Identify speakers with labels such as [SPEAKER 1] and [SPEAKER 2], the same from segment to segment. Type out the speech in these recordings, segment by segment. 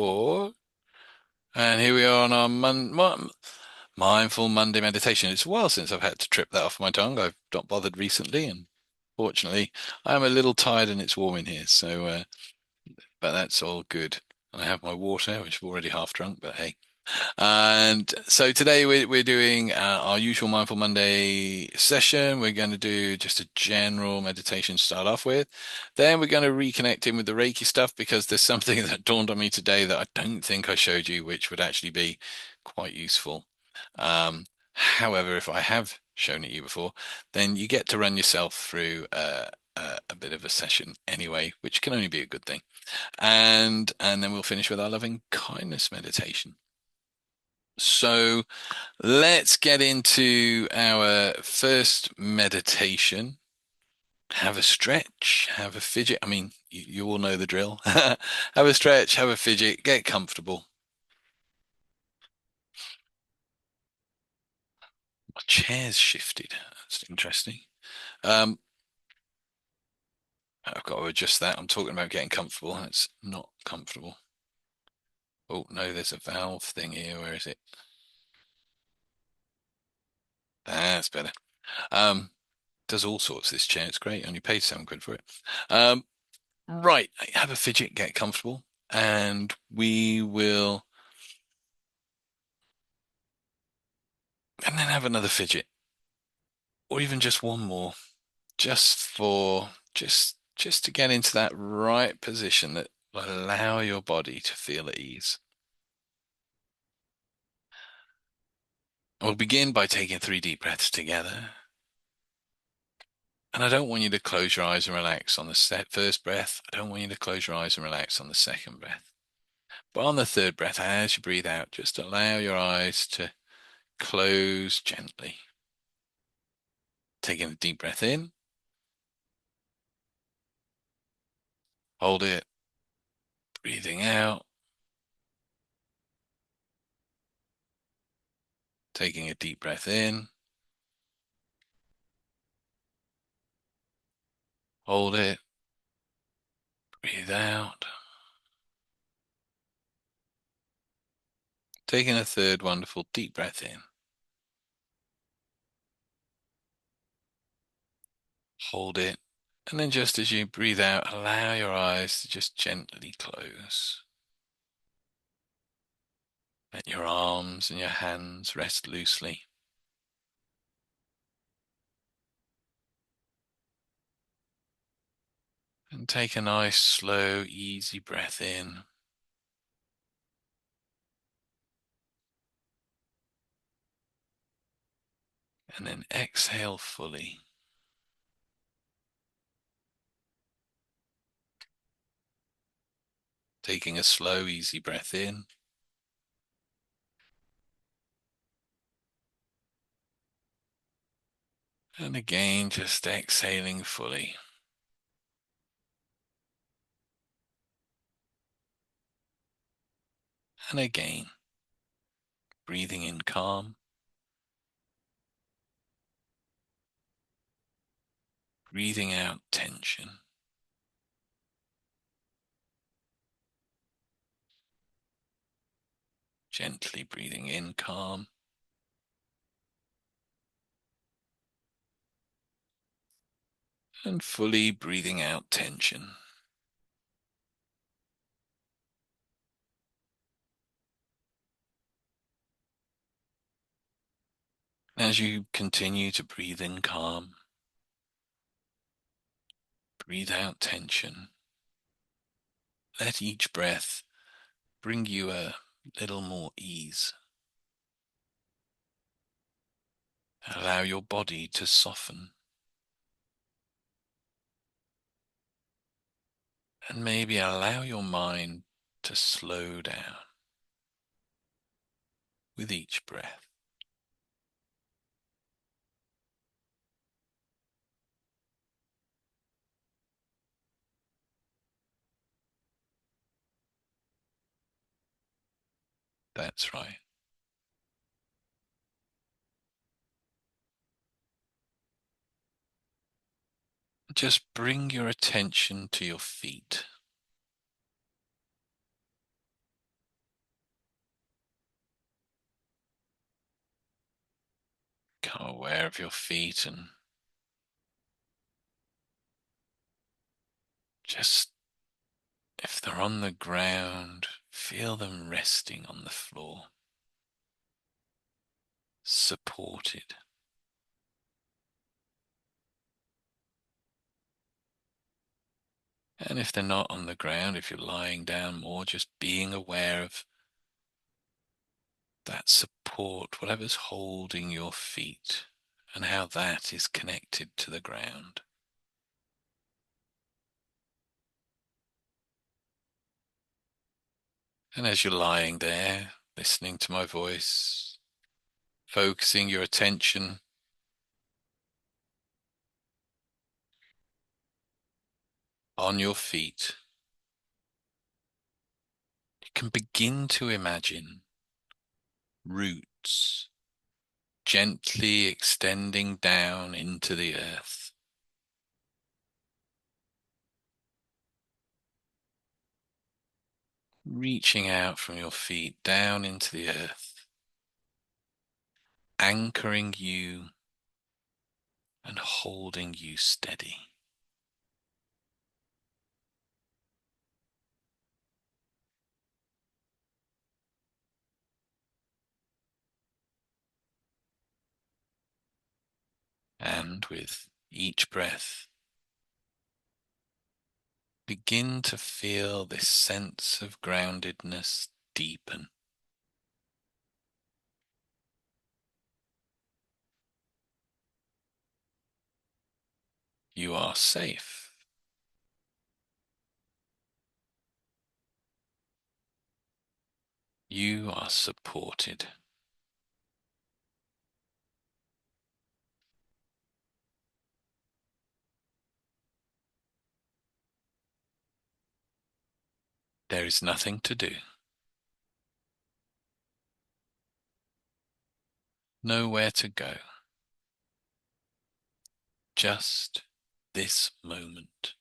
[SPEAKER 1] record. And here we are on our Mindful Monday meditation. It's a while since I've had to trip that off my tongue. I've not bothered recently, and fortunately, I am a little tired and it's warm in here. But that's all good. I have my water, which I've already half drunk, but hey. And so today we're doing our usual Mindful Monday session. We're going to do just a general meditation to start off with. Then we're going to reconnect in with the Reiki stuff because there's something that dawned on me today that I don't think I showed you, which would actually be quite useful. However, if I have shown it you before, then you get to run yourself through a bit of a session anyway, which can only be a good thing. And then we'll finish with our loving kindness meditation. So let's get into our first meditation. Have a stretch, have a fidget. I mean, you all know the drill. Have a stretch, have a fidget, get comfortable. My chair's shifted. That's interesting. Um, I've got to adjust that. I'm talking about getting comfortable. It's not comfortable. Oh, no, there's a valve thing here. Where is it? That's better. Um, does all sorts, this chair. It's great. Only paid £7 for it. Um, Right, have a fidget, get comfortable, and we will, and then have another fidget, or even just one more, just to get into that right position that will allow your body to feel at ease. We'll begin by taking 3 deep breaths together. And I don't want you to close your eyes and relax on the first breath. I don't want you to close your eyes and relax on the second breath. But on the third breath, as you breathe out, just allow your eyes to close gently. Taking a deep breath in, hold it, breathing out, taking a deep breath in, hold it, breathe out, taking a third wonderful deep breath in, hold it, and then just as you breathe out, allow your eyes to just gently close. Let your arms and your hands rest loosely. And take a nice, slow, easy breath in. And then exhale fully. Taking a slow, easy breath in. And again, just exhaling fully. And again, breathing in calm, breathing out tension. Gently breathing in calm, and fully breathing out tension. As you continue to breathe in calm, breathe out tension. Let each breath bring you a little more ease. Allow your body to soften. And maybe allow your mind to slow down with each breath. That's right. Just bring your attention to your feet. aware of your feet and just, if they're on the ground, feel them resting on the floor, supported. And if they're not on the ground, if you're lying down more, just being aware of that support, whatever's holding your feet, and how that is connected to the ground. And as you're lying there, listening to my voice, focusing your attention on your feet, you can begin to imagine roots gently extending down into the earth, reaching out from your feet down into the earth, anchoring you and holding you steady. And with each breath, begin to feel this sense of groundedness deepen. You are safe. You are supported. There is nothing to do, nowhere to go, just this moment.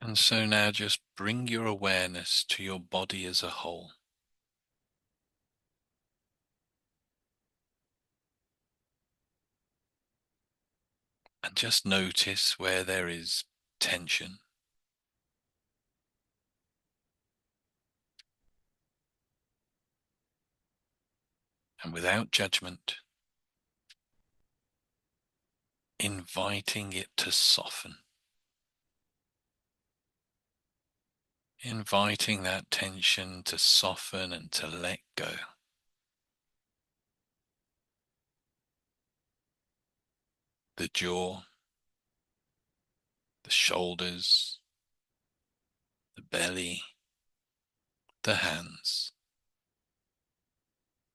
[SPEAKER 1] And so now just bring your awareness to your body as a whole. And just notice where there is tension. And without judgment, inviting it to soften. Inviting that tension to soften and to let go. The jaw, the shoulders, the belly, the hands.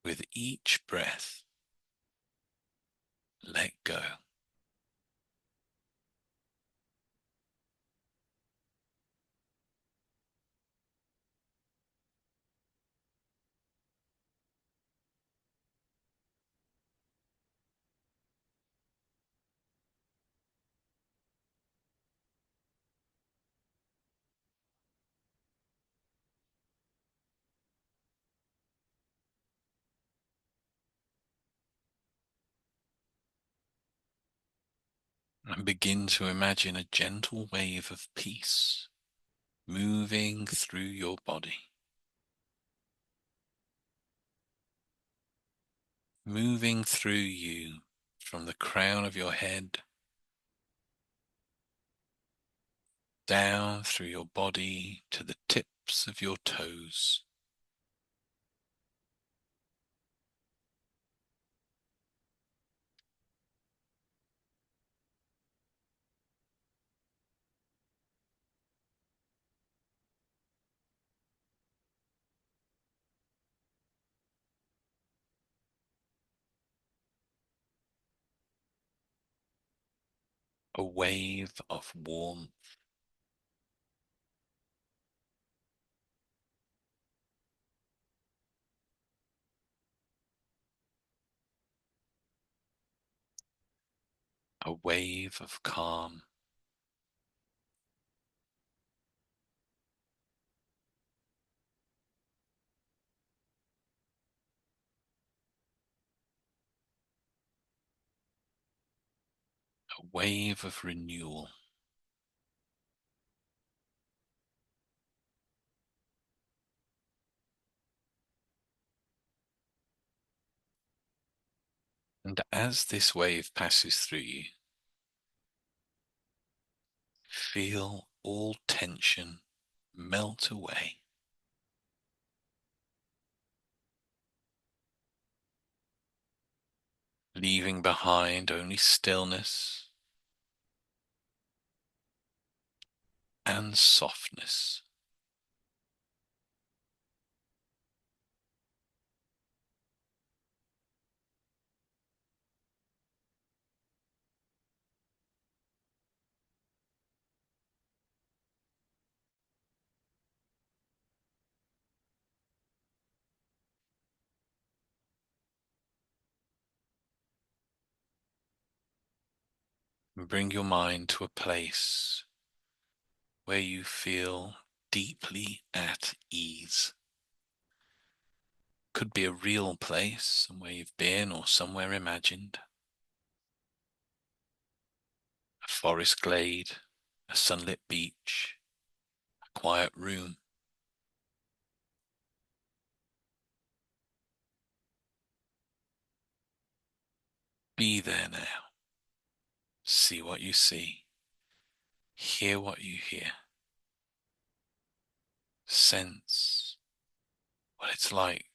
[SPEAKER 1] With each breath, let go. And begin to imagine a gentle wave of peace moving through your body. Moving through you from the crown of your head down through your body to the tips of your toes. A wave of warmth, a wave of calm, a wave of renewal. And as this wave passes through you, feel all tension melt away, leaving behind only stillness and softness. And bring your mind to a place where you feel deeply at ease. Could be a real place, somewhere you've been or somewhere imagined. A forest glade, a sunlit beach, a quiet room. Be there now. See what you see. Hear what you hear. Sense what it's like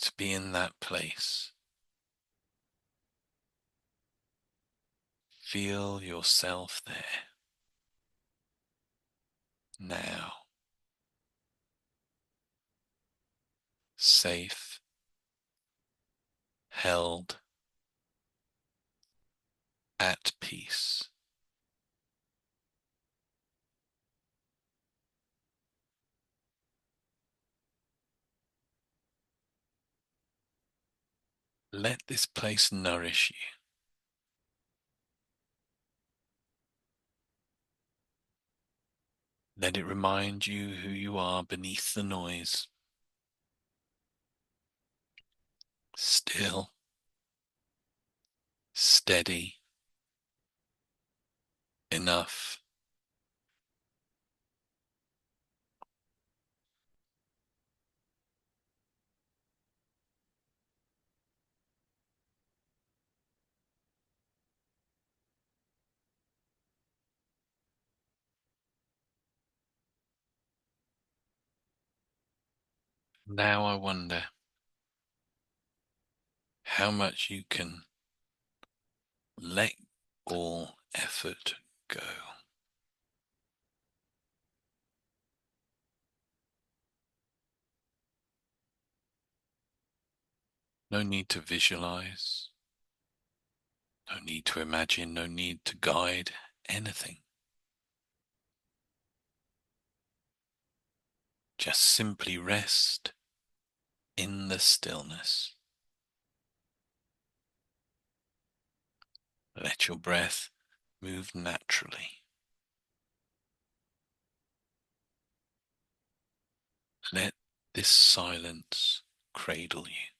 [SPEAKER 1] to be in that place. Feel yourself there now, safe, held, at peace. Let this place nourish you. Let it remind you who you are beneath the noise. Still, steady, enough. Now I wonder how much you can let all effort go. No need to visualize, no need to imagine, no need to guide anything. Just simply rest in the stillness. Let your breath move naturally. Let this silence cradle you.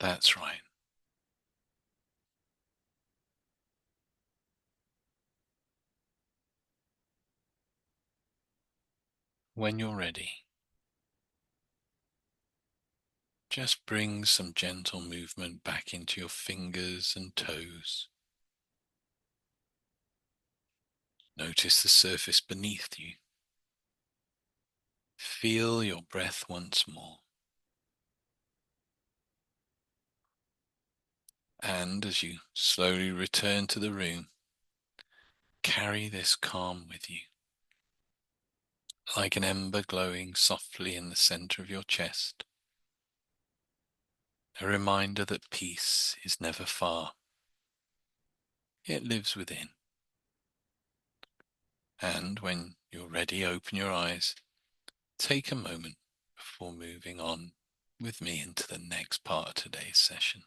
[SPEAKER 1] That's right. When you're ready, just bring some gentle movement back into your fingers and toes. Notice the surface beneath you. Feel your breath once more. And as you slowly return to the room, carry this calm with you, like an ember glowing softly in the center of your chest. A reminder that peace is never far. It lives within. And when you're ready, open your eyes. Take a moment before moving on with me into the next part of today's session.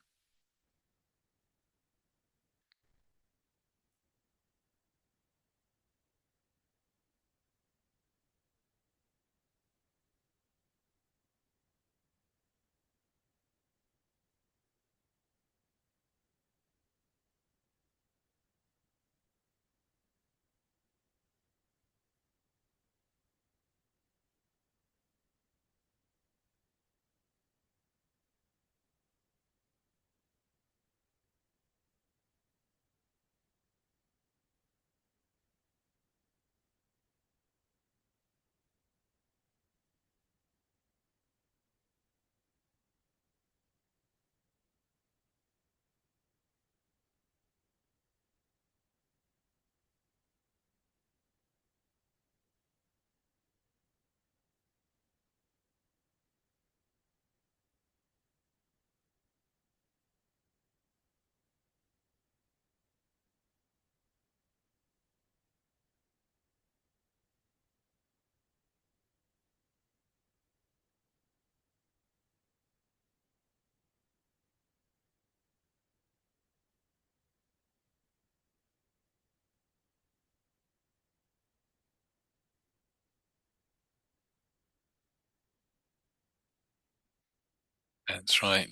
[SPEAKER 1] That's right.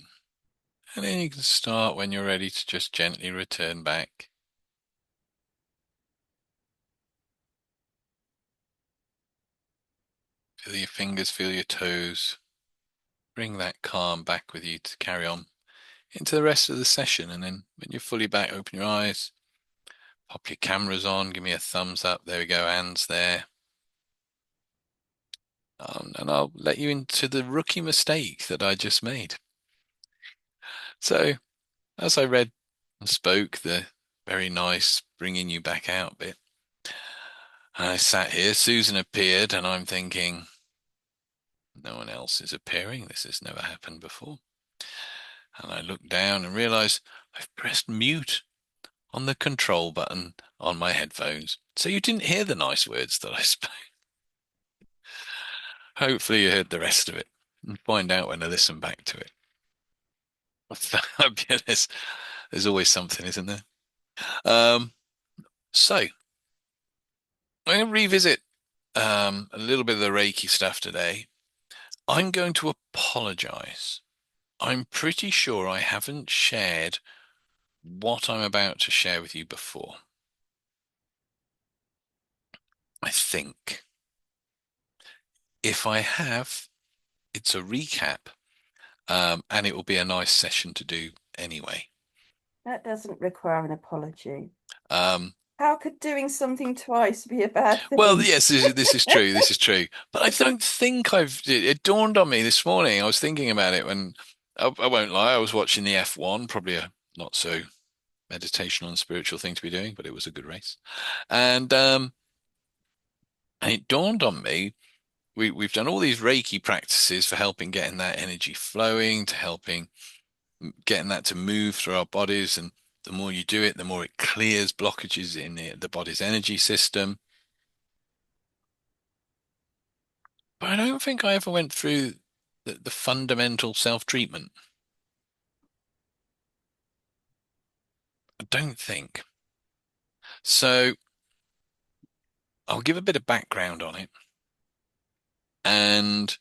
[SPEAKER 1] And then you can start when you're ready to just gently return back. Feel your fingers, feel your toes. Bring that calm back with you to carry on into the rest of the session. And then when you're fully back, open your eyes, pop your cameras on, give me a thumbs up. There we go, Anne's there. And I'll let you into the rookie mistake that I just made. So, as I read and spoke the very nice bringing you back out bit, I sat here, Susan appeared, and I'm thinking, no one else is appearing. This has never happened before. And I looked down and realized I've pressed mute on the control button on my headphones. So you didn't hear the nice words that I spoke. Hopefully you heard the rest of it and find out when I listen back to it. Fabulous. There's always something, isn't there? Um, so I'm going to revisit a little bit of the Reiki stuff today. I'm going to apologize. I'm pretty sure I haven't shared what I'm about to share with you before. I think. If I have, it's a recap, and it will be a nice session to do anyway.
[SPEAKER 2] That doesn't require an apology.
[SPEAKER 1] Um,
[SPEAKER 2] How could doing something twice be a bad
[SPEAKER 1] well,
[SPEAKER 2] thing?
[SPEAKER 1] yes, this is true. This is true. But I don't think it dawned on me this morning. I was thinking about it when, I won't lie, I was watching the F1, probably a not so meditational and spiritual thing to be doing, but it was a good race. And it dawned on me, we've done all these Reiki practices for helping getting that energy flowing, to helping getting that to move through our bodies. And the more you do it, the more it clears blockages in the body's energy system. But I don't think I ever went through the fundamental self-treatment. I don't think. So I'll give a bit of background on it. And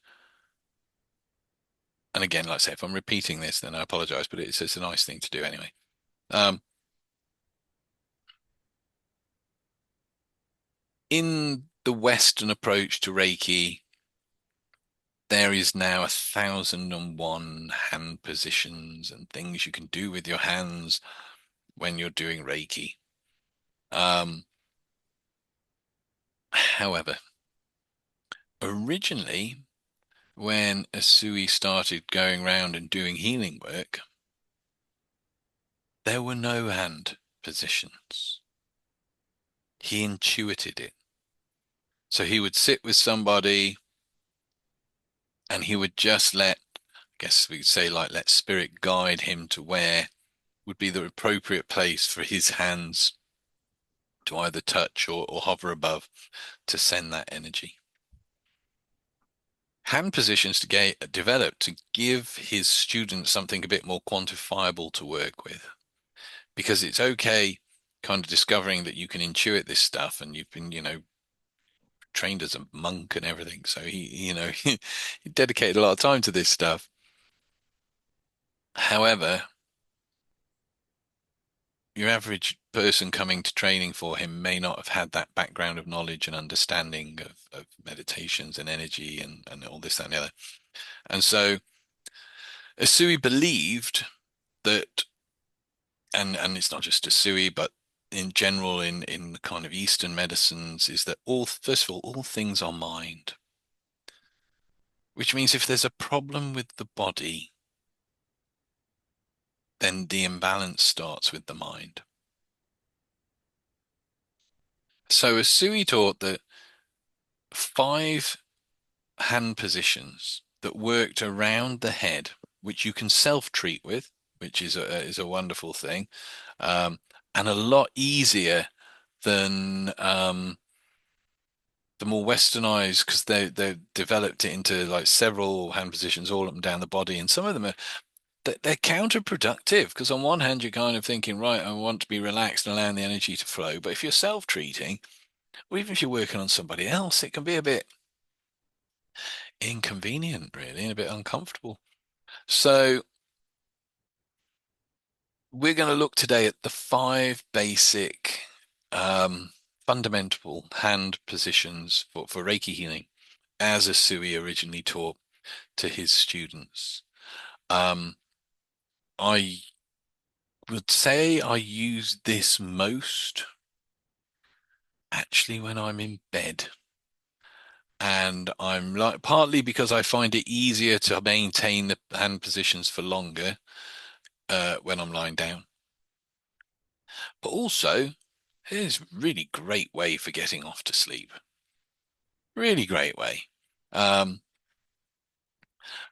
[SPEAKER 1] And again, like I say, if I'm repeating this, then I apologize, but it's a nice thing to do anyway. Um, in the Western approach to Reiki, there is now 1,001 hand positions and things you can do with your hands when you're doing Reiki. Um, However, originally, when Asui started going around and doing healing work, there were no hand positions. He intuited it. So he would sit with somebody and he would just I guess we could say, like, let spirit guide him to where would be the appropriate place for his hands to either touch or hover above to send that energy. Hand positions to get developed to give his students something a bit more quantifiable to work with, because it's okay kind of discovering that you can intuit this stuff and you've been, trained as a monk and everything. So he dedicated a lot of time to this stuff. However, your average person coming to training for him may not have had that background of knowledge and understanding of meditations and energy and all this, that, and the other. And so Asui believed that, and it's not just Asui, but in general in the kind of Eastern medicines, is that all first of all things are mind, which means if there's a problem with the body, then the imbalance starts with the mind. So Asui taught that 5 hand positions that worked around the head, which you can self-treat with, which is a wonderful thing, um, and a lot easier than the more westernized, because they developed it into like several hand positions all up and down the body, and some of them are they're counterproductive because on one hand you're kind of thinking, right, I want to be relaxed and allowing the energy to flow, but if you're self-treating, or even if you're working on somebody else, it can be a bit inconvenient, really, and a bit uncomfortable. So we're going to look today at the 5 basic um, fundamental hand positions for Reiki healing, as Asui originally taught to his students. Um, I would say I use this most actually when I'm in bed. And I'm like, partly because I find it easier to maintain the hand positions for longer when I'm lying down. But also, it is a really great way for getting off to sleep. Really great way. Um,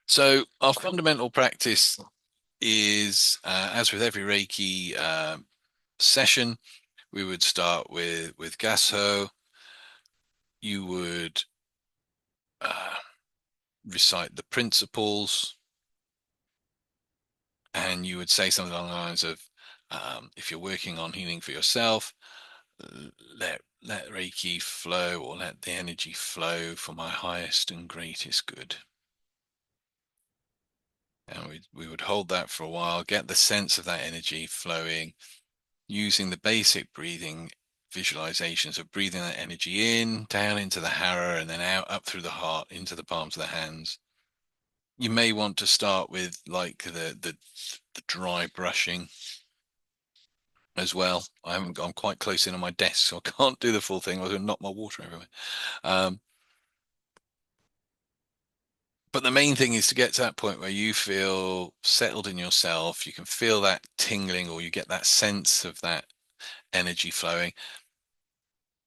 [SPEAKER 1] so our fundamental practice is, as with every Reiki session, we would start with Gassho. You would uh, recite the principles, and you would say something along the lines of, if you're working on healing for yourself, let Reiki flow, or let the energy flow for my highest and greatest good. And we would hold that for a while, get the sense of that energy flowing, using the basic breathing visualizations of breathing that energy in, down into the hara, and then out, up through the heart, into the palms of the hands. You may want to start with like the dry brushing as well. I'm quite close in on my desk, so I can't do the full thing. I was going to knock my water everywhere. Um, but the main thing is to get to that point where you feel settled in yourself. You can feel that tingling, or you get that sense of that energy flowing.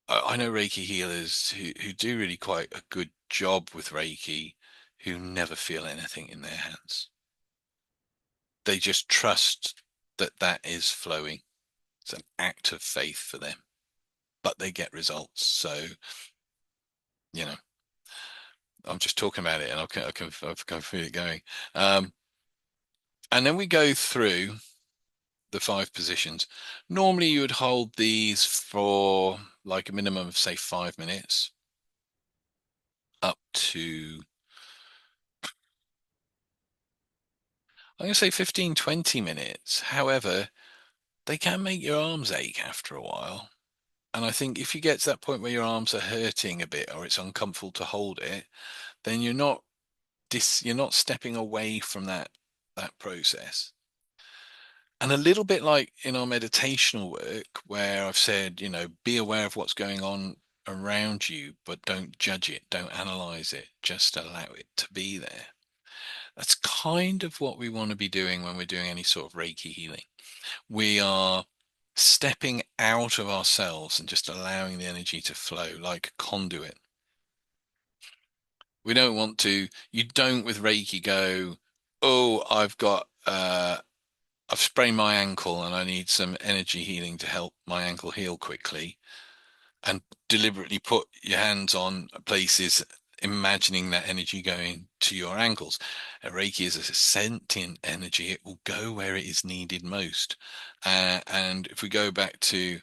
[SPEAKER 1] I know Reiki healers who do really quite a good job with Reiki, who never feel anything in their hands. They just trust that that is flowing. It's an act of faith for them, but they get results. So, you know, I'm just talking about it and I can feel it going. Um, and then we go through the 5 positions. Normally you would hold these for like a minimum of say 5 minutes, up to I'm going to say 15, 20 minutes. However, they can make your arms ache after a while. And I think if you get to that point where your arms are hurting a bit or it's uncomfortable to hold it, then you're not stepping away from that process. And a little bit like in our meditational work, where I've said, be aware of what's going on around you, but don't judge it, don't analyze it, just allow it to be there. That's kind of what we want to be doing when we're doing any sort of Reiki healing. We are stepping out of ourselves and just allowing the energy to flow like a conduit. We don't want to, you don't with Reiki go, oh, I've sprained my ankle and I need some energy healing to help my ankle heal quickly, and deliberately put your hands on places, imagining that energy going to your ankles. Reiki is a sentient energy. It will go where it is needed most. And if we go back to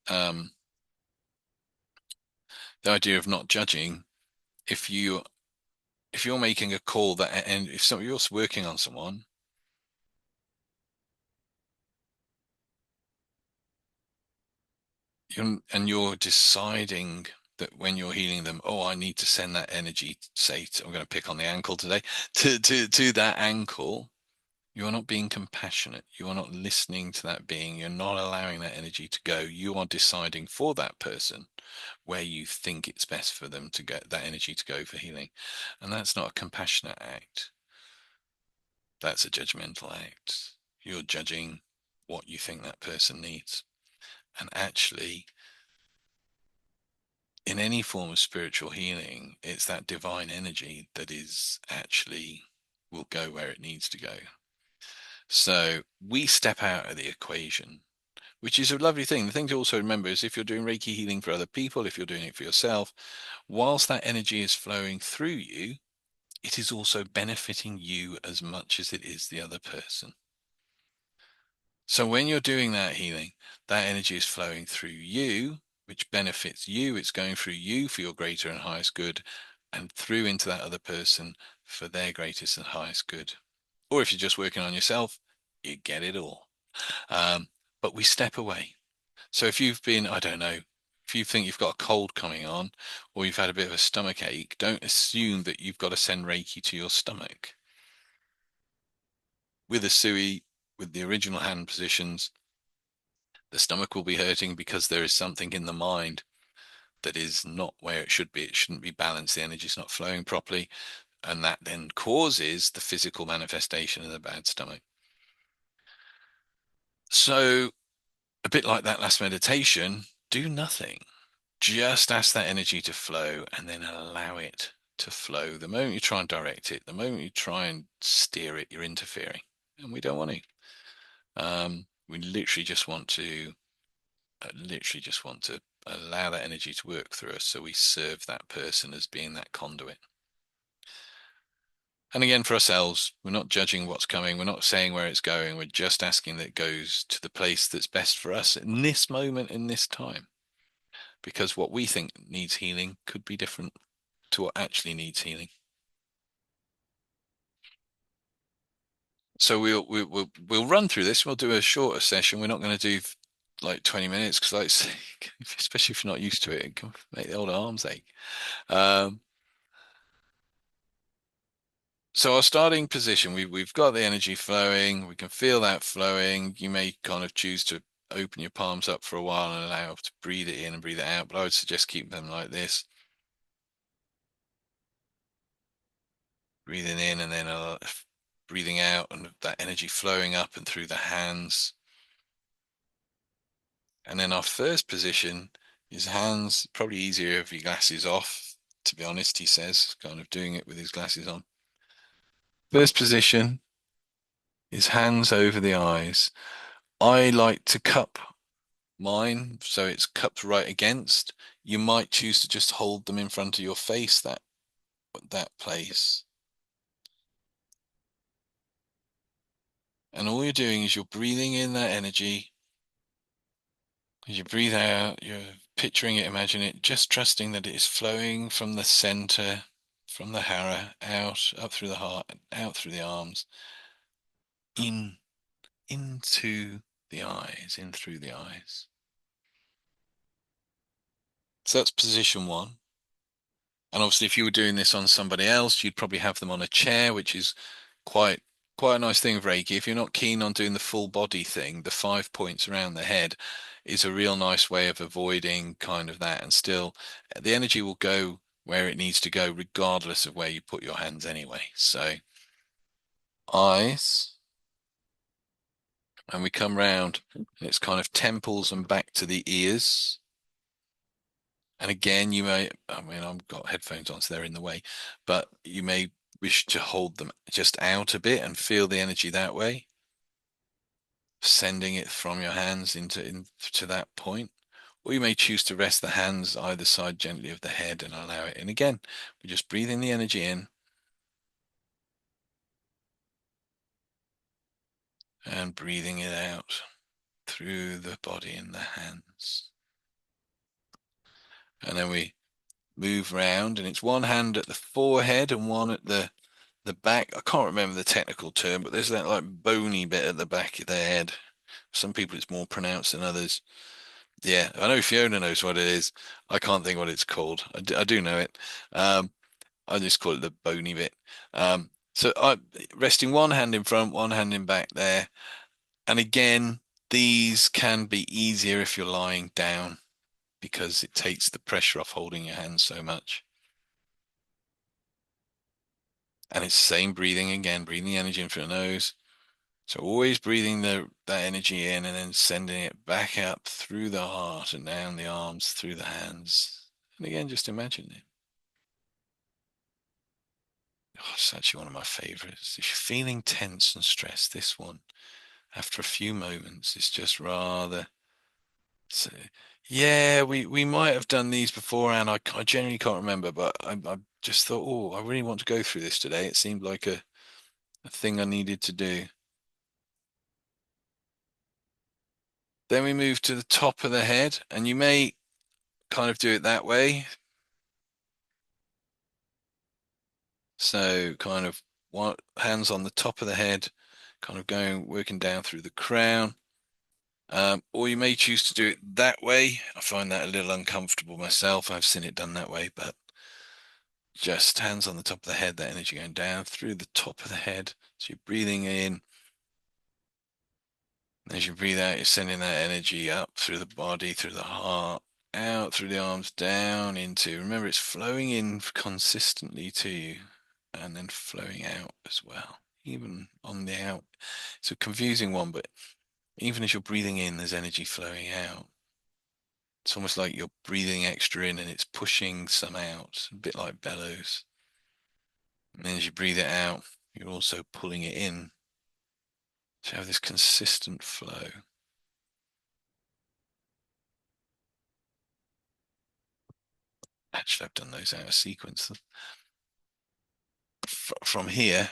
[SPEAKER 1] um, the idea of not judging, if you if you're making a call that, and if you're working on someone, you're deciding that when you're healing them, oh, I need to send that energy, say, I'm going to pick on the ankle today, to that ankle. You are not being compassionate. You are not listening to that being. You're not allowing that energy to go. You are deciding for that person where you think it's best for them to get that energy to go for healing. And that's not a compassionate act. That's a judgmental act. You're judging what you think that person needs. And actually, in any form of spiritual healing, it's that divine energy that is actually will go where it needs to go. So we step out of the equation, which is a lovely thing. The thing to also remember is if you're doing Reiki healing for other people, if you're doing it for yourself, whilst that energy is flowing through you, it is also benefiting you as much as it is the other person. So when you're doing that healing, that energy is flowing through you, which benefits you. It's going through you for your greater and highest good, and through into that other person for their greatest and highest good. Or if you're just working on yourself, you get it all. Um, but we step away. So if you've been, I don't know, if you think you've got a cold coming on, or you've had a bit of a stomach ache, don't assume that you've got to send Reiki to your stomach. With a Sui, with the original hand positions, the stomach will be hurting because there is something in the mind that is not where it should be. It shouldn't be balanced. The energy is not flowing properly. And that then causes the physical manifestation of the bad stomach. So, a bit like that last meditation, do nothing. Just ask that energy to flow and then allow it to flow. The moment you try and direct it, the moment you try and steer it, you're interfering. And we don't want to. We literally just want to allow that energy to work through us so we serve that person as being that conduit. And again, for ourselves, we're not judging what's coming. We're not saying where it's going. We're just asking that it goes to the place that's best for us in this moment, in this time. Because what we think needs healing could be different to what actually needs healing. So we'll run through this. We'll do a shorter session. We're not going to do like 20 minutes because, like, especially if you're not used to it, it can make the old arms ache. Um, So our starting position, we've got the energy flowing. We can feel that flowing. You may kind of choose to open your palms up for a while and allow to breathe it in and breathe it out. But I would suggest keep them like this, breathing in and then breathing out, and that energy flowing up and through the hands. And then our first position is hands. Probably easier if your glasses off. To be honest, he says, kind of doing it with his glasses on. First position is hands over the eyes. I like to cup mine, so it's cupped right against. You might choose to just hold them in front of your face, that place. And all you're doing is you're breathing in that energy. As you breathe out, you're picturing it, imagine it, just trusting that it is flowing from the center, from the hara, out, up through the heart, out through the arms. in into the eyes, in through the eyes. So that's position one. And obviously, if you were doing this on somebody else, you'd probably have them on a chair, which is quite quite a nice thing of Reiki. If you're not keen on doing the full body thing, the 5 points around the head is a real nice way of avoiding kind of that. And still, the energy will go where it needs to go, regardless of where you put your hands anyway. So, eyes, and we come round, and it's kind of temples and back to the ears. And again, you may, I mean, I've got headphones on, so they're in the way, but you may wish to hold them just out a bit and feel the energy that way, sending it from your hands into that point. Or you may choose to rest the hands either side gently of the head and allow it. And again, we're just breathing the energy in and breathing it out through the body and the hands. And then we move round, and it's one hand at the forehead and one at the back. I can't remember the technical term, but there's that like bony bit at the back of the head. Some people it's more pronounced than others. Yeah, I know Fiona knows what it is. I can't think what it's called. I do know it. I just call it the bony bit. So I resting one hand in front, one hand in back there. And again, these can be easier if you're lying down because it takes the pressure off holding your hands so much. And it's the same breathing again, breathing the energy in through the nose. So always breathing that energy in and then sending it back up through the heart and down the arms, through the hands. And again, just imagine it. Oh, it's actually one of my favorites. If you're feeling tense and stressed, this one, after a few moments, is just rather. So, yeah, we might have done these before, and I genuinely can't remember, but I just thought, oh, I really want to go through this today. It seemed like a thing I needed to do. Then we move to the top of the head, and you may kind of do it that way. So kind of one hands on the top of the head, kind of going working down through the crown. Or you may choose to do it that way. I find that a little uncomfortable myself. I've seen it done that way, but just hands on the top of the head, that energy going down through the top of the head. So you're breathing in. As you breathe out, you're sending that energy up through the body, through the heart, out through the arms, down into. Remember, it's flowing in consistently to you and then flowing out as well, even on the out. It's a confusing one, but even as you're breathing in, there's energy flowing out. It's almost like you're breathing extra in and it's pushing some out, a bit like bellows. And then as you breathe it out, you're also pulling it in to have this consistent flow. Actually, I've done those out of sequence. From here,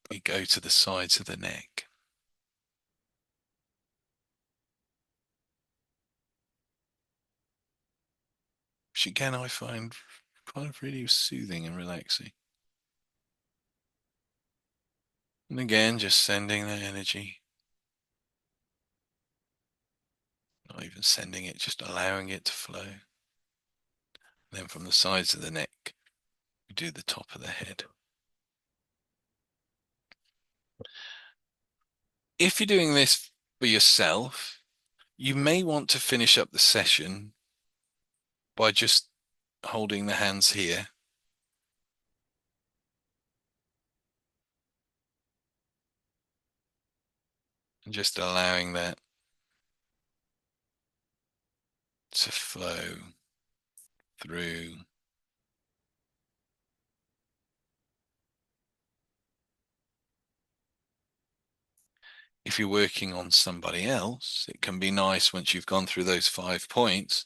[SPEAKER 1] we go to the sides of the neck, which again I find kind of really soothing and relaxing. And again, just sending that energy, not even sending it, just allowing it to flow. And then from the sides of the neck, we do the top of the head. If you're doing this for yourself, you may want to finish up the session by just holding the hands here and just allowing that to flow through. If you're working on somebody else, it can be nice once you've gone through those 5 points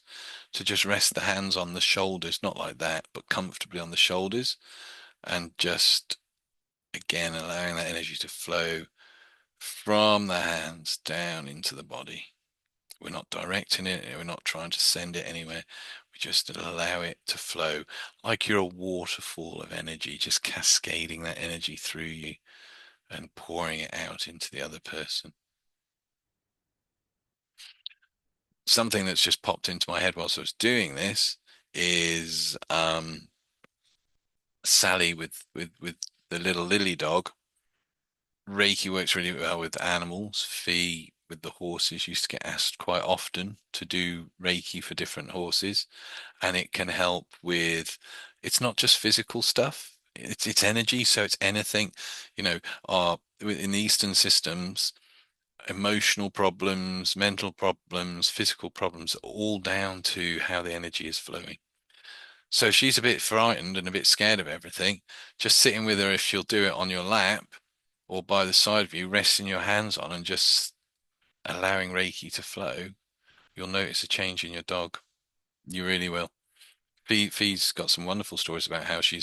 [SPEAKER 1] to just rest the hands on the shoulders, not like that, but comfortably on the shoulders, and just again allowing that energy to flow from the hands down into the body. We're not directing it, we're not trying to send it anywhere. We just allow it to flow like you're a waterfall of energy, just cascading that energy through you and pouring it out into the other person. Something that's just popped into my head whilst I was doing this is Sally with the little Lily dog. Reiki works really well with animals. Fee with the horses used to get asked quite often to do Reiki for different horses, and it can help with. It's not just physical stuff. It's energy, so it's anything. You know, in the Eastern systems, emotional problems, mental problems, physical problems, are all down to how the energy is flowing. So she's a bit frightened and a bit scared of everything. Just sitting with her, if she'll do it on your lap or by the side of you, resting your hands on and just allowing Reiki to flow, you'll notice a change in your dog. You really will. Fee's got some wonderful stories about how she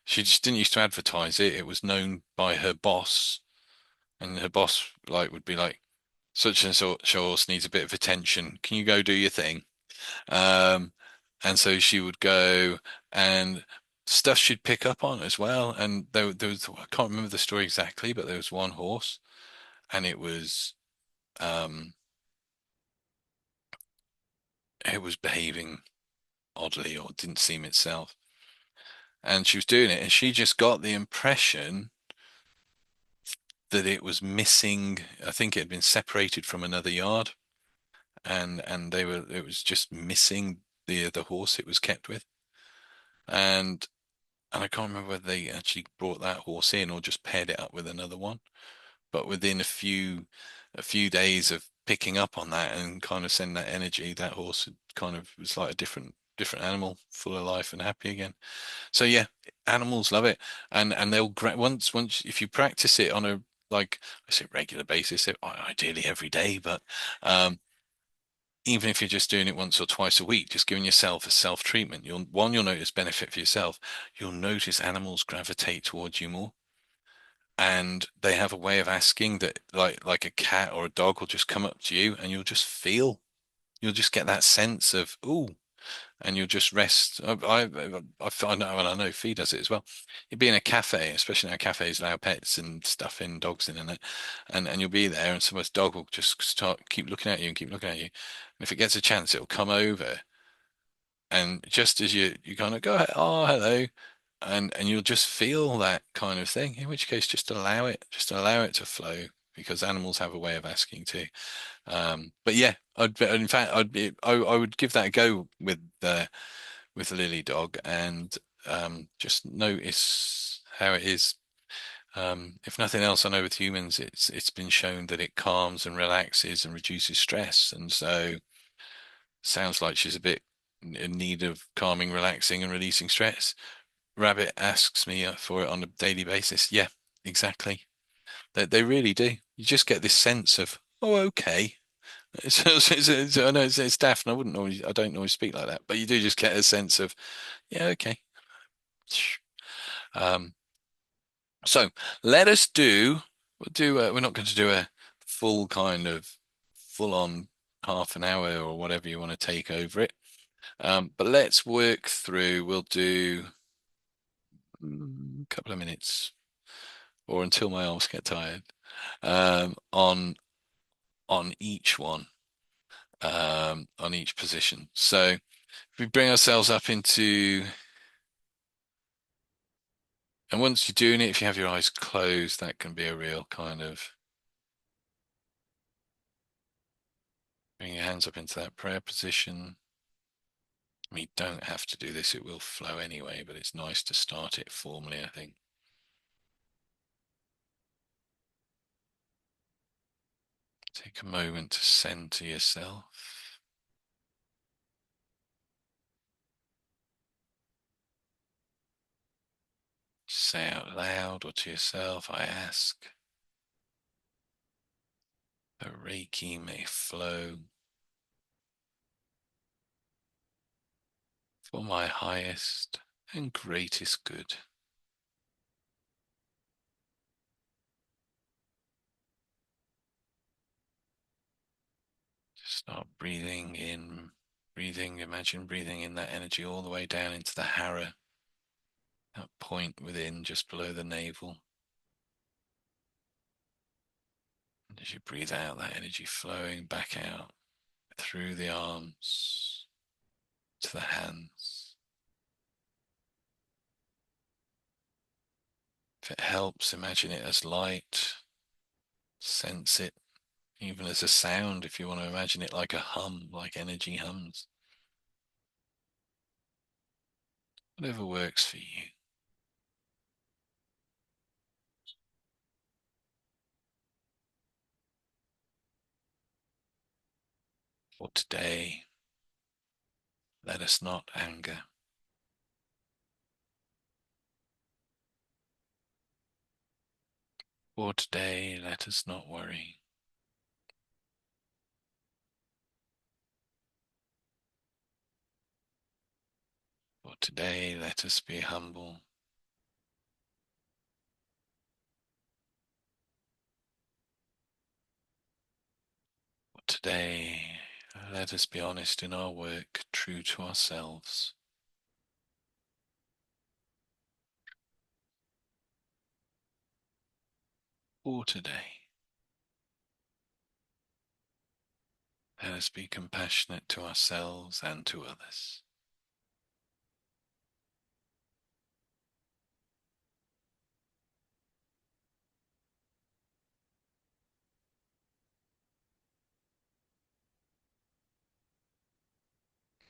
[SPEAKER 1] just didn't used to advertise it. It was known by her boss, and her boss would be like, such and such horse needs a bit of attention. Can you go do your thing? Um, and so she would go and stuff she'd pick up on as well. And there was, I can't remember the story exactly, but there was one horse and um, it was behaving oddly or didn't seem itself. And she was doing it and she just got the impression that it was missing. I think it had been separated from another yard and it was just missing the horse it was kept with. And and I can't remember whether they actually brought that horse in or just paired it up with another one. But within a few days of picking up on that and kind of sending that energy, that horse kind of was like a different animal, full of life and happy again. So yeah, animals love it, and they'll once if you practice it on a, like I say, regular basis, ideally every day, but um, even if you're just doing it once or twice a week, just giving yourself a self treatment, you'll notice benefit for yourself. You'll notice animals gravitate towards you more. And they have a way of asking that, like a cat or a dog will just come up to you and you'll just get that sense of, ooh, and you'll just rest. I know, and I know Fee does it as well. You'd be in a cafe, especially now cafes allow pets and stuff in, dogs in, and you'll be there, and someone's dog will just start keep looking at you and keep looking at you, and if it gets a chance, it'll come over, and just as you kind of go, oh, hello, and you'll just feel that kind of thing. In which case, just allow it to flow, because animals have a way of asking too. But yeah, in fact, I would give that a go with the Lily dog and just notice how it is. If nothing else, I know with humans, it's been shown that it calms and relaxes and reduces stress, and so sounds like she's a bit in need of calming, relaxing, and releasing stress. Rabbit asks me for it on a daily basis. Yeah, exactly. They really do. You just get this sense of, oh, okay. I know it's daft, and I don't normally speak like that, but you do just get a sense of, yeah, okay. Um, so let us do. We'll do. We're not going to do a full kind of full on half an hour or whatever you want to take over it. But let's work through. We'll do a couple of minutes or until my arms get tired on each one, on each position. So if we bring ourselves up into, and once you're doing it, if you have your eyes closed, that can be a real kind of bring your hands up into that prayer position. I mean, you don't have to do this, it will flow anyway, but it's nice to start it formally, I think. Take a moment to center yourself. Say out loud or to yourself, I ask that Reiki may flow for my highest and greatest good. Start breathing in, imagine breathing in that energy all the way down into the hara, that point within just below the navel. As you breathe out, that energy flowing back out through the arms to the hands. If it helps, imagine it as light, sense it even as a sound, if you want to imagine it like a hum, like energy hums. Whatever works for you. For today, let us not anger. For today, let us not worry. For today, let us be humble. For today, let us be honest in our work, true to ourselves. For today, let us be compassionate to ourselves and to others.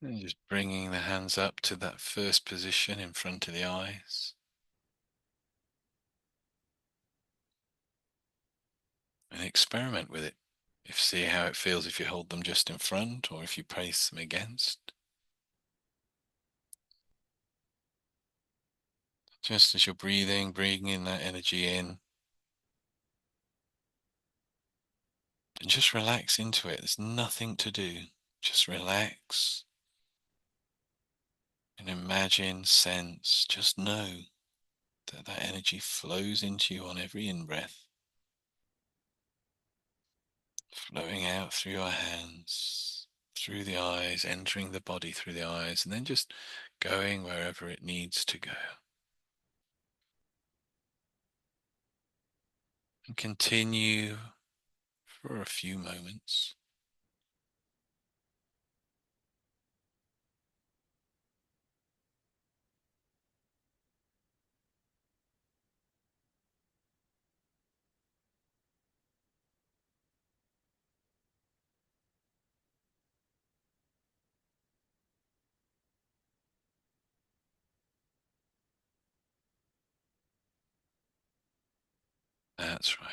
[SPEAKER 1] And just bringing the hands up to that first position in front of the eyes. And experiment with it. See how it feels if you hold them just in front or if you place them against. Just as you're breathing, bringing that energy in. And just relax into it. There's nothing to do. Just relax and imagine, sense, just know that that energy flows into you on every in-breath, flowing out through your hands, through the eyes, entering the body through the eyes, and then just going wherever it needs to go. And continue for a few moments. That's right.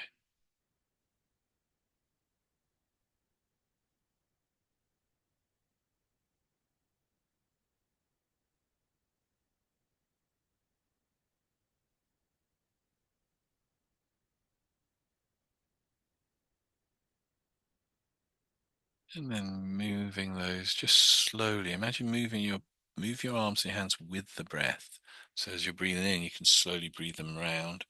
[SPEAKER 1] And then moving those just slowly. Imagine move your arms and your hands with the breath. So as you're breathing in, you can slowly breathe them around.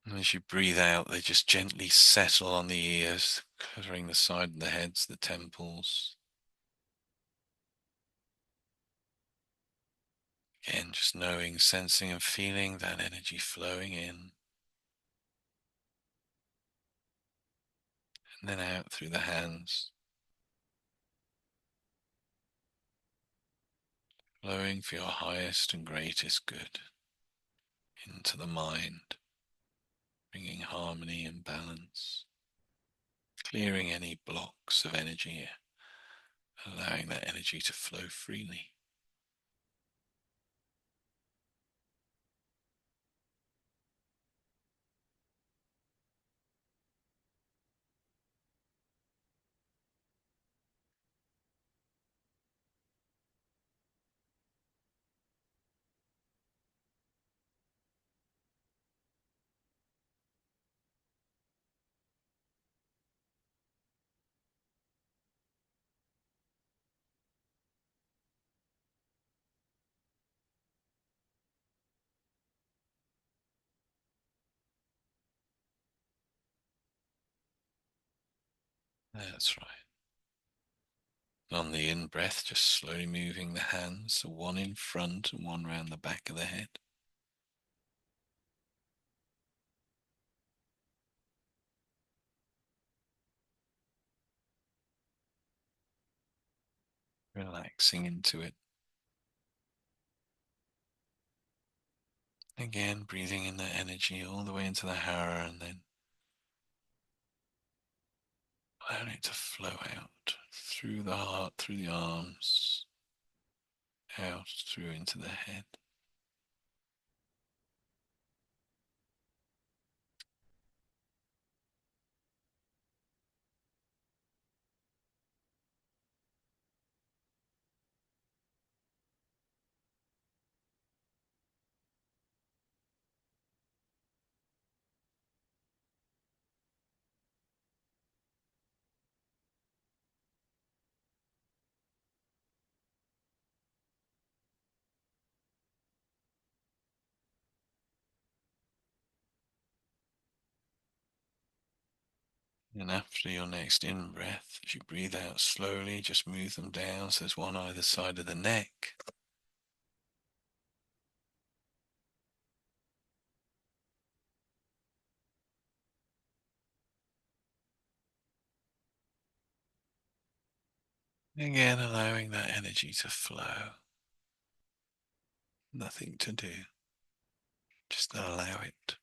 [SPEAKER 1] And as you breathe out, they just gently settle on the ears, covering the side of the heads, the temples. Again, just knowing, sensing and feeling that energy flowing in and then out through the hands, flowing for your highest and greatest good into the mind, bringing harmony and balance, clearing any blocks of energy, allowing that energy to flow freely. That's right. On the in breath, just slowly moving the hands, so one in front and one round the back of the head. relaxing into it. Again, breathing in that energy all the way into the hara and then allowing it to flow out through the heart, through the arms, out through into the head. And after your next in breath, as you breathe out slowly, just move them down so there's one either side of the neck. Again, allowing that energy to flow. Nothing to do, just allow it.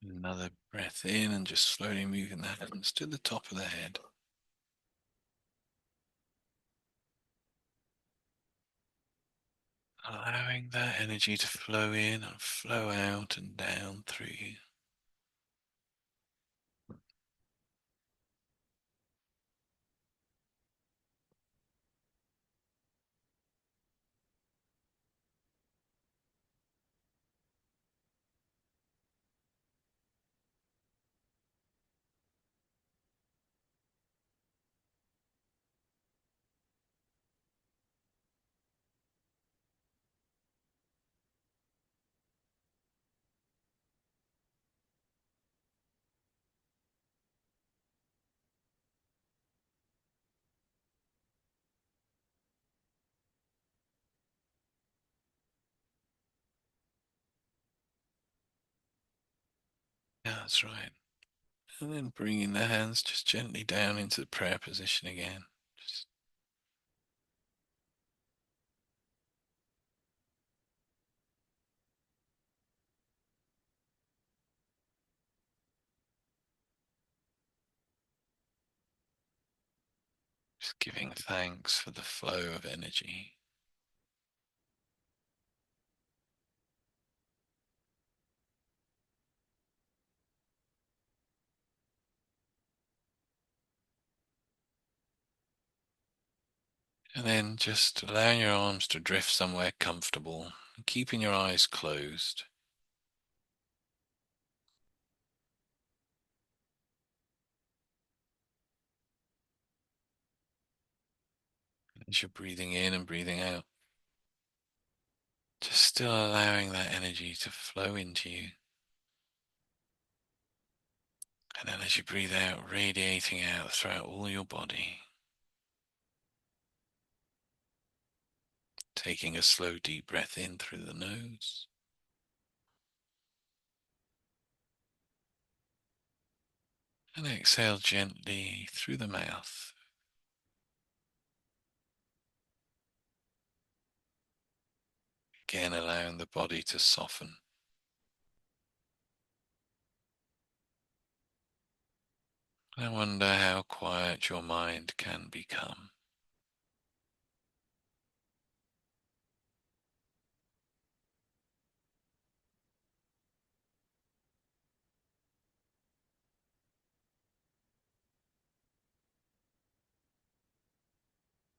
[SPEAKER 1] Another breath in and just slowly moving the hands to the top of the head. Allowing that energy to flow in and flow out and down through you. Yeah, that's right. And then bringing the hands just gently down into the prayer position again. Just Just giving thanks for the flow of energy. And then just allowing your arms to drift somewhere comfortable, keeping your eyes closed. As you're breathing in and breathing out, just still allowing that energy to flow into you. And then as you breathe out, radiating out throughout all your body. Taking a slow, deep breath in through the nose. And exhale gently through the mouth. Again, allowing the body to soften. I wonder how quiet your mind can become.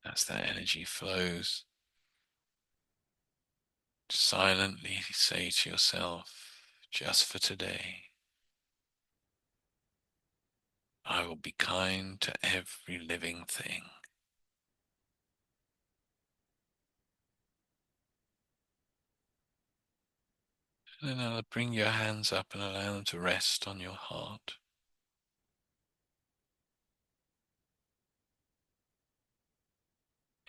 [SPEAKER 1] As that energy flows, silently say to yourself, just for today, I will be kind to every living thing. And then I'll bring your hands up and allow them to rest on your heart,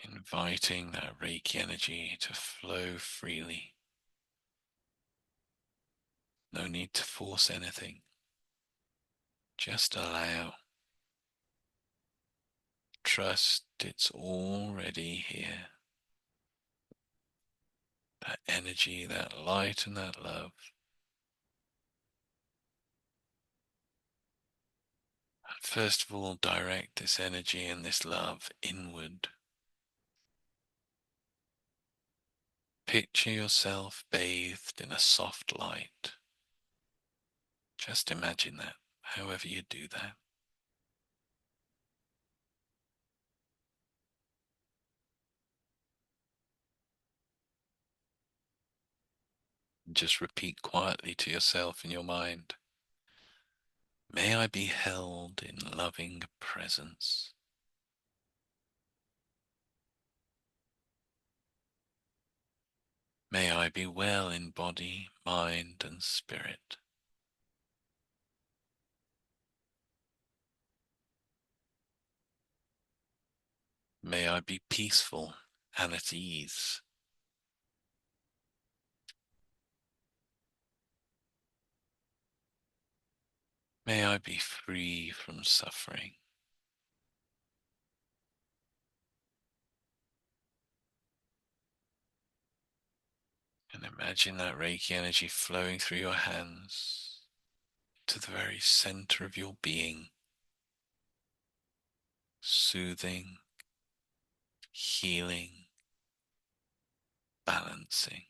[SPEAKER 1] inviting that Reiki energy to flow freely. No need to force anything. Just allow. Trust it's already here. That energy, that light, and that love. And first of all, direct this energy and this love inward. Picture yourself bathed in a soft light. Just imagine that, however you do that. Just repeat quietly to yourself in your mind, may I be held in loving presence. May I be well in body, mind, and spirit. May I be peaceful and at ease. May I be free from suffering. And imagine that Reiki energy flowing through your hands to the very center of your being, soothing, healing, balancing.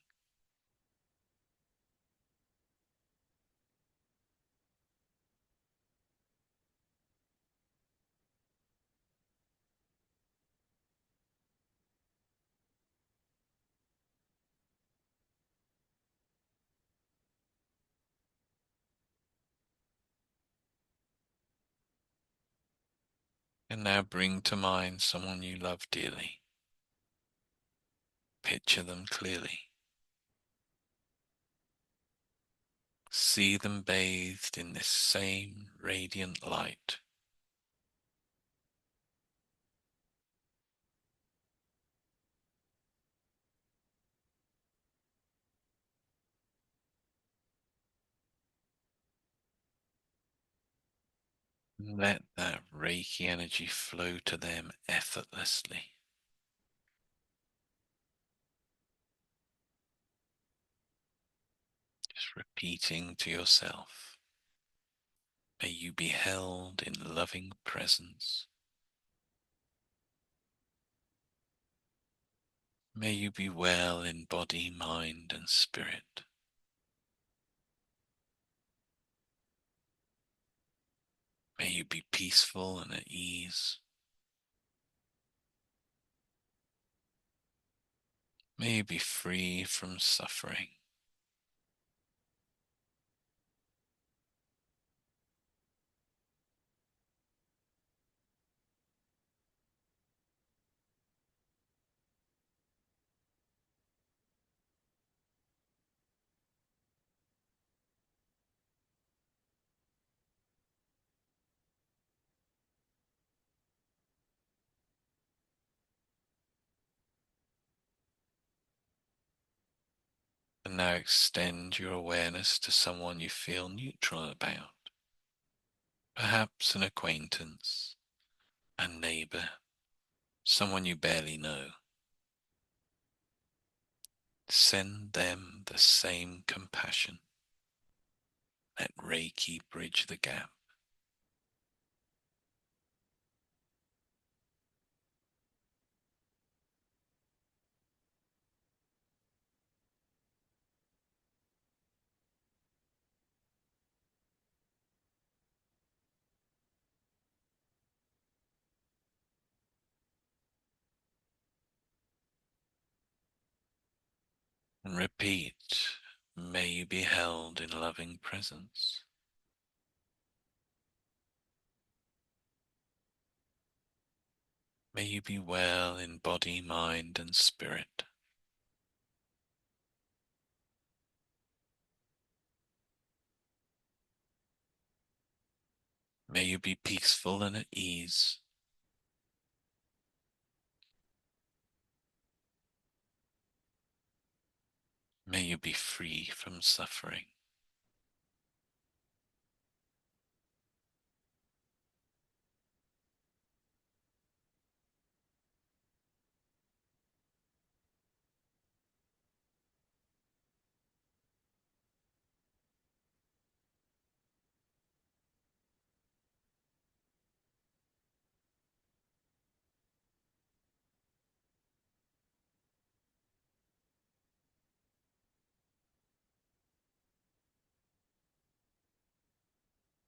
[SPEAKER 1] And now bring to mind someone you love dearly. Picture them clearly. See them bathed in this same radiant light. Let that Reiki energy flow to them effortlessly. Just repeating to yourself, may you be held in loving presence. May you be well in body, mind, and spirit. May you be peaceful and at ease. May you be free from suffering. And now extend your awareness to someone you feel neutral about. Perhaps an acquaintance, a neighbor, someone you barely know. Send them the same compassion. Let Reiki bridge the gap. And repeat, may you be held in loving presence. May you be well in body, mind, and spirit. May you be peaceful and at ease. May you be free from suffering.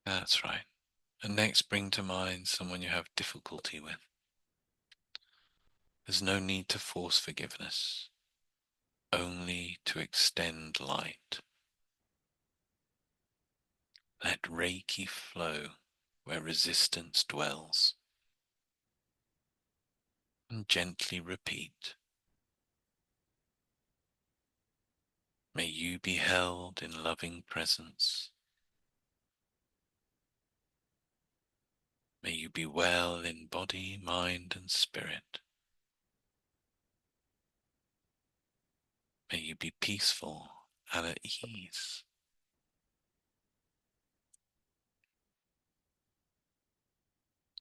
[SPEAKER 1] That's right. And next, bring to mind someone you have difficulty with. There's no need to force forgiveness, only to extend light. Let Reiki flow where resistance dwells, and gently repeat, may you be held in loving presence. May you be well in body, mind, and spirit. May you be peaceful and at ease.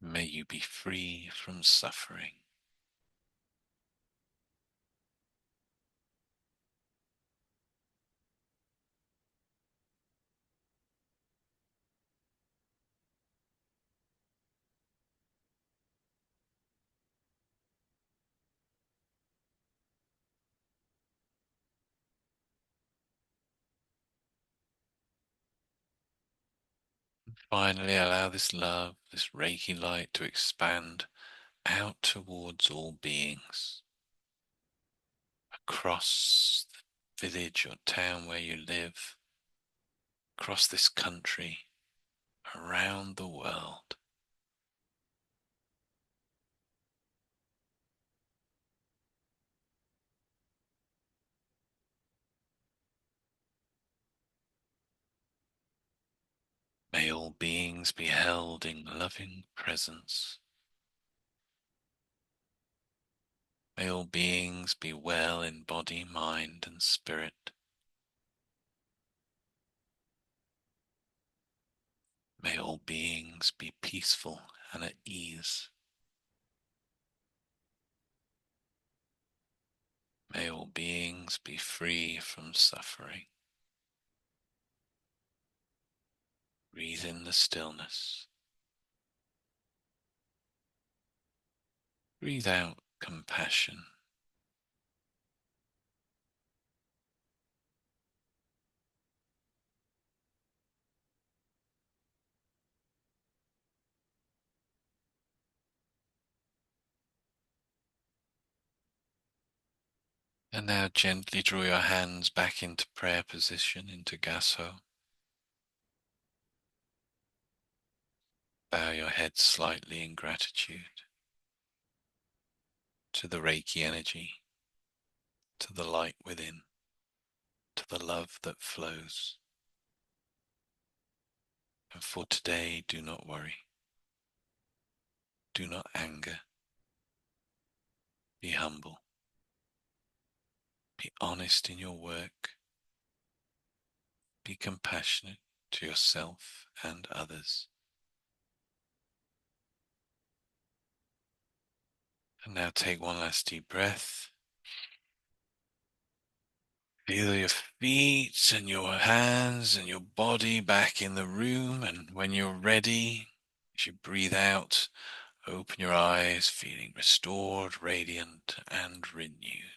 [SPEAKER 1] May you be free from suffering. Finally, allow this love, this Reiki light to expand out towards all beings, across the village or town where you live, across this country, around the world. May all beings be held in loving presence. May all beings be well in body, mind, and spirit. May all beings be peaceful and at ease. May all beings be free from suffering. Breathe in the stillness. Breathe out compassion. And now gently draw your hands back into prayer position, into Gasso. Bow your head slightly in gratitude to the Reiki energy, to the light within, to the love that flows. And for today, do not worry. Do not anger. Be humble. Be honest in your work. Be compassionate to yourself and others. And now take one last deep breath. Feel your feet and your hands and your body back in the room. And when you're ready, as you breathe out, open your eyes, feeling restored, radiant, and renewed.